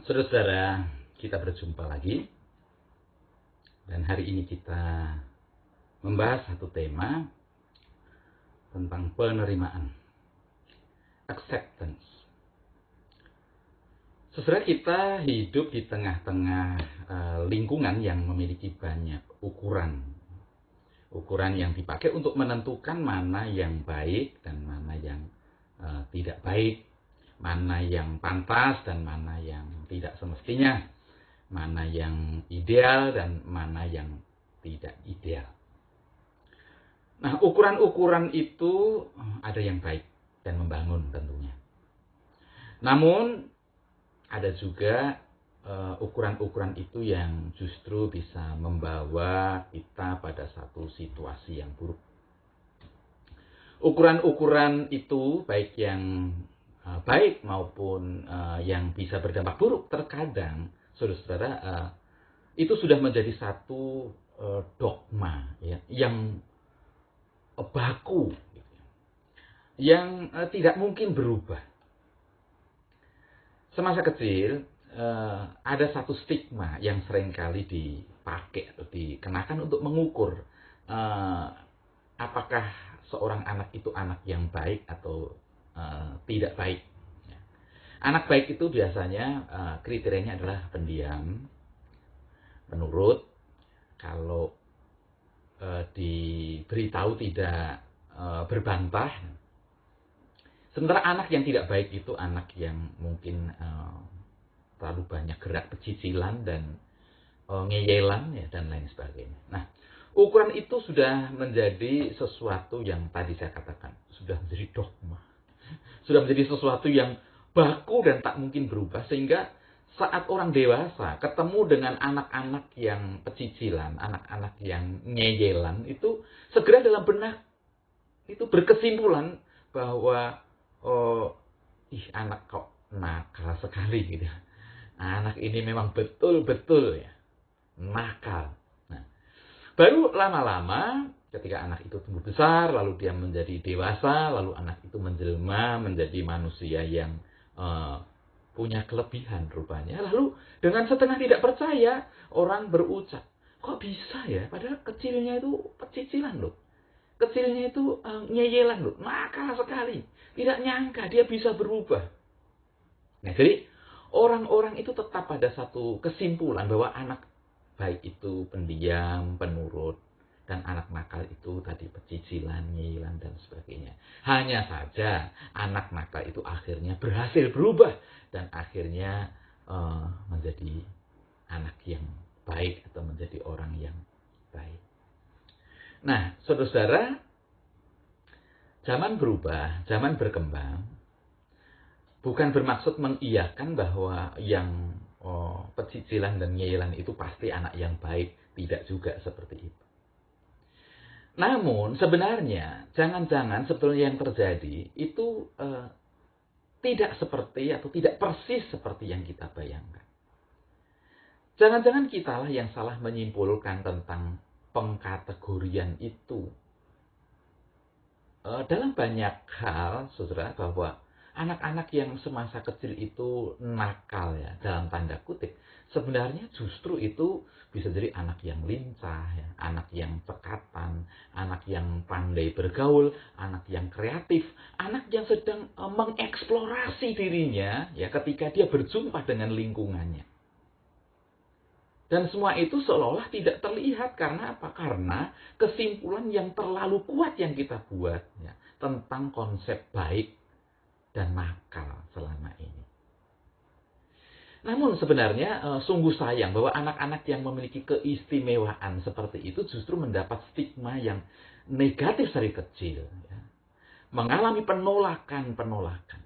Saudara-saudara, kita berjumpa lagi. Dan hari ini kita membahas satu tema tentang penerimaan. Acceptance. Saudara, kita hidup di tengah-tengah lingkungan yang memiliki banyak ukuran. Ukuran yang dipakai untuk menentukan mana yang baik dan mana yang tidak baik. Mana yang pantas dan mana yang tidak semestinya. Mana yang ideal dan mana yang tidak ideal. Nah, ukuran-ukuran itu ada yang baik dan membangun tentunya. Namun, ada juga ukuran-ukuran itu yang justru bisa membawa kita pada satu situasi yang buruk. Ukuran-ukuran itu, baik yang baik maupun yang bisa berdampak buruk, terkadang saudara-saudara itu sudah menjadi satu dogma ya, yang baku, yang tidak mungkin berubah. Semasa kecil ada satu stigma yang seringkali dipakai atau dikenakan untuk mengukur apakah seorang anak itu anak yang baik atau tidak baik. Anak baik itu biasanya kriterianya adalah pendiam, penurut, kalau diberitahu tidak berbantah. Sementara anak yang tidak baik itu anak yang mungkin terlalu banyak gerak pecicilan dan ngeyelan ya, dan lain sebagainya. Nah, ukuran itu sudah menjadi sesuatu yang tadi saya katakan, sudah menjadi dogma. Sudah menjadi sesuatu yang baku dan tak mungkin berubah, sehingga saat orang dewasa ketemu dengan anak-anak yang pecicilan, anak-anak yang ngeyelan, itu segera dalam benak itu berkesimpulan bahwa anak kok nakal sekali gitu. Anak ini memang betul-betul ya nakal. Nah, baru lama-lama ketika anak itu tumbuh besar, lalu dia menjadi dewasa, lalu anak itu menjelma menjadi manusia yang punya kelebihan rupanya. Lalu dengan setengah tidak percaya, orang berucap, kok bisa ya? Padahal kecilnya itu pecicilan loh. Kecilnya itu nyeyelan loh. Nakal sekali. Tidak nyangka dia bisa berubah. Nah, jadi orang-orang itu tetap pada satu kesimpulan bahwa anak baik itu pendiam, penurut, dan anak nakal itu tadi pecicilan, nyilan, dan sebagainya. Hanya saja anak nakal itu akhirnya berhasil berubah dan akhirnya menjadi anak yang baik atau menjadi orang yang baik. Nah, saudara-saudara, zaman berubah, zaman berkembang, bukan bermaksud mengiyakan bahwa yang pecicilan dan nyilan itu pasti anak yang baik. Tidak juga seperti itu. Namun sebenarnya jangan-jangan sebetulnya yang terjadi itu tidak seperti atau tidak persis seperti yang kita bayangkan. Jangan-jangan kitalah yang salah menyimpulkan tentang pengkategorian itu. Dalam banyak hal, saudara, bahwa anak-anak yang semasa kecil itu nakal ya, dalam tanda kutip, sebenarnya justru itu bisa jadi anak yang lincah, ya, anak yang cekatan, anak yang pandai bergaul, anak yang kreatif, anak yang sedang mengeksplorasi dirinya ya ketika dia berjumpa dengan lingkungannya. Dan semua itu seolah-olah tidak terlihat. Karena apa? Karena kesimpulan yang terlalu kuat yang kita buat ya, tentang konsep baik dan nakal selama ini. Namun sebenarnya sungguh sayang bahwa anak-anak yang memiliki keistimewaan seperti itu justru mendapat stigma yang negatif dari kecil. Ya. Mengalami penolakan-penolakan.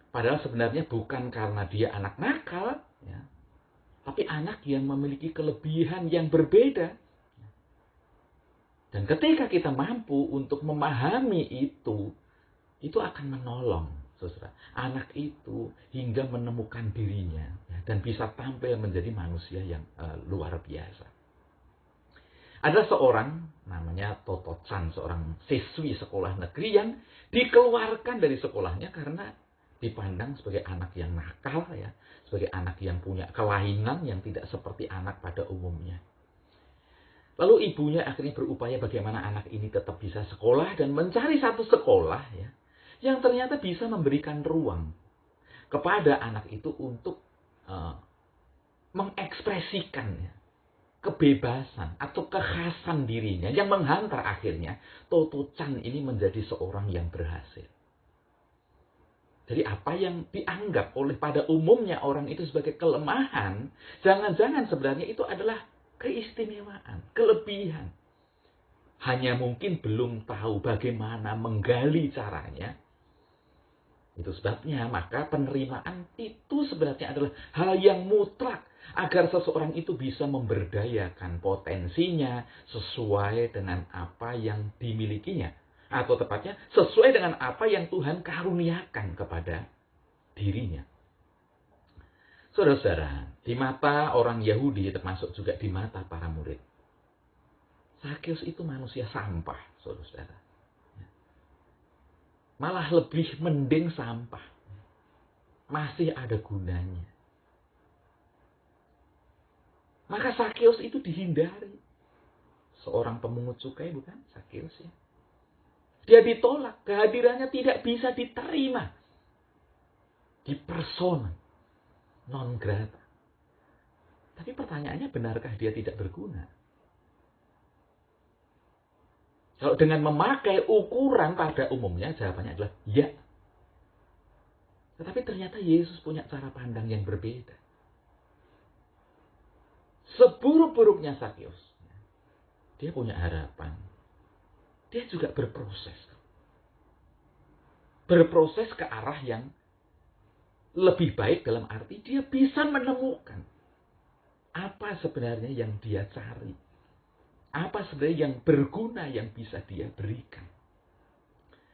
Padahal sebenarnya bukan karena dia anak nakal, ya, tapi anak yang memiliki kelebihan yang berbeda. Dan ketika kita mampu untuk memahami itu akan menolong saudara, anak itu hingga menemukan dirinya ya, dan bisa tampil menjadi manusia yang luar biasa. Ada seorang namanya Toto Chan, seorang siswi sekolah negeri yang dikeluarkan dari sekolahnya karena dipandang sebagai anak yang nakal ya, sebagai anak yang punya kelainan yang tidak seperti anak pada umumnya. Lalu ibunya akhirnya berupaya bagaimana anak ini tetap bisa sekolah dan mencari satu sekolah ya, yang ternyata bisa memberikan ruang kepada anak itu untuk mengekspresikan ya, kebebasan atau kekhasan dirinya yang menghantar akhirnya Toto Chan ini menjadi seorang yang berhasil. Jadi apa yang dianggap oleh pada umumnya orang itu sebagai kelemahan, jangan-jangan sebenarnya itu adalah keistimewaan, kelebihan. Hanya mungkin belum tahu bagaimana menggali caranya. Itu sebabnya maka penerimaan itu sebenarnya adalah hal yang mutlak agar seseorang itu bisa memberdayakan potensinya sesuai dengan apa yang dimilikinya. Atau tepatnya sesuai dengan apa yang Tuhan karuniakan kepada dirinya. Saudara-saudara, di mata orang Yahudi termasuk juga di mata para murid, Sakeus itu manusia sampah, saudara-saudara. Malah lebih mending sampah. Masih ada gunanya. Maka Sakeus itu dihindari. Seorang pemungut cukai bukan Sakeus ya. Dia ditolak, kehadirannya tidak bisa diterima. Di persona non grata. Tapi pertanyaannya, benarkah dia tidak berguna? Kalau dengan memakai ukuran pada umumnya, jawabannya adalah ya. Tetapi ternyata Yesus punya cara pandang yang berbeda. Seburuk-buruknya Sakeus, dia punya harapan. Dia juga berproses. Berproses ke arah yang lebih baik dalam arti dia bisa menemukan apa sebenarnya yang dia cari. Apa sebenarnya yang berguna yang bisa dia berikan.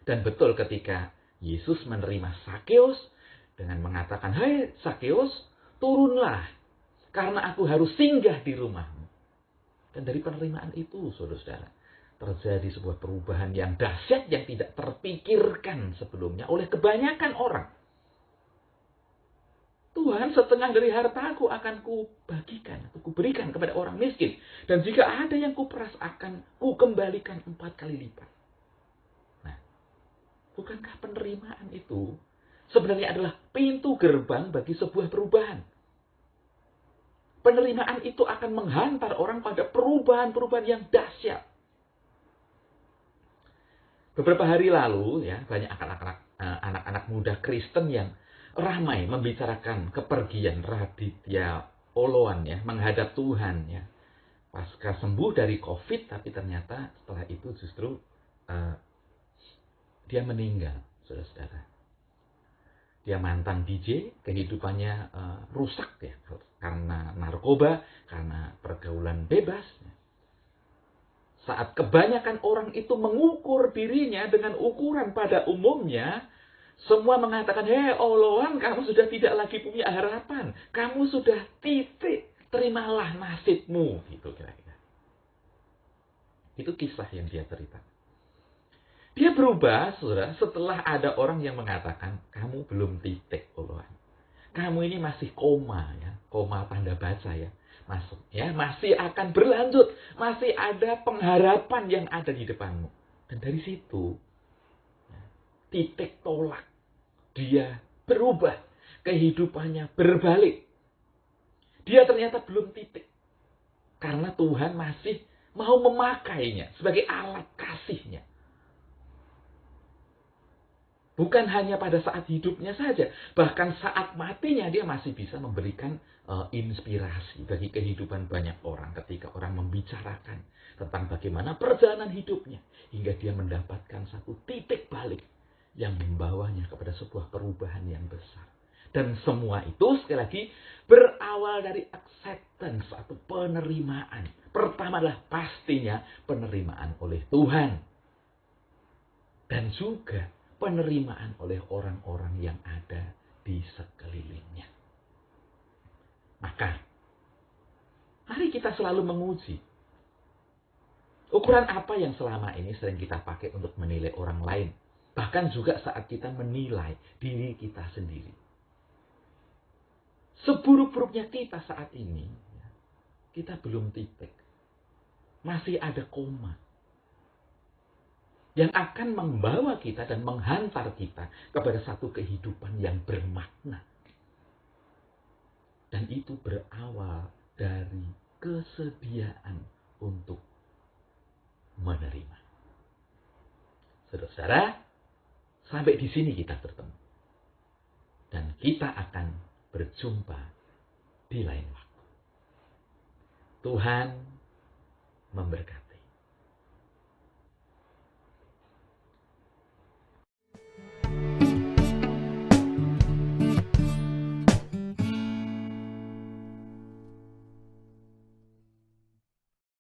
Dan betul ketika Yesus menerima Sakeus dengan mengatakan, "Hai Sakeus, turunlah, karena aku harus singgah di rumahmu." Dan dari penerimaan itu, saudara-saudara, terjadi sebuah perubahan yang dahsyat yang tidak terpikirkan sebelumnya oleh kebanyakan orang. Tuhan, setengah dari hartaku akan kubagikan, atau kuberikan kepada orang miskin. Dan jika ada yang kuperas akan kukembalikan 4 kali lipat. Nah, bukankah penerimaan itu sebenarnya adalah pintu gerbang bagi sebuah perubahan? Penerimaan itu akan menghantar orang pada perubahan-perubahan yang dahsyat. Beberapa hari lalu ya, banyak anak-anak muda Kristen yang ramai membicarakan kepergian Raditya Oloan ya, menghadap Tuhan ya. Pasca sembuh dari COVID, tapi ternyata setelah itu justru dia meninggal, saudara-saudara. Dia mantan DJ, kehidupannya rusak ya, karena narkoba, karena pergaulan bebas. Saat kebanyakan orang itu mengukur dirinya dengan ukuran pada umumnya, semua mengatakan, "Hei Oloan, kamu sudah tidak lagi punya harapan. Kamu sudah titik, terimalah nasibmu." Gitu kira-kira. Itu kisah yang dia cerita. Dia berubah, saudara, setelah ada orang yang mengatakan, "Kamu belum titik, Oloan. Kamu ini masih koma ya, koma tanda baca ya. Masuk ya, masih akan berlanjut, masih ada pengharapan yang ada di depanmu." Dan dari situ titik tolak, dia berubah, kehidupannya berbalik. Dia ternyata belum titik karena Tuhan masih mau memakainya sebagai alat kasihnya. Bukan hanya pada saat hidupnya saja, bahkan saat matinya dia masih bisa memberikan inspirasi bagi kehidupan banyak orang ketika orang membicarakan tentang bagaimana perjalanan hidupnya hingga dia mendapatkan satu titik balik yang membawanya kepada sebuah perubahan yang besar. Dan semua itu sekali lagi berawal dari acceptance atau penerimaan. Pertama adalah pastinya penerimaan oleh Tuhan. Dan juga penerimaan oleh orang-orang yang ada di sekelilingnya. Maka, mari kita selalu menguji. Ukuran apa yang selama ini sering kita pakai untuk menilai orang lain? Bahkan juga saat kita menilai diri kita sendiri. Seburuk-buruknya kita saat ini, kita belum titik. Masih ada koma. Yang akan membawa kita dan menghantar kita kepada satu kehidupan yang bermakna. Dan itu berawal dari kesediaan untuk menerima. Saudara-saudara, sampai di sini kita bertemu. Dan kita akan berjumpa di lain waktu. Tuhan memberkati.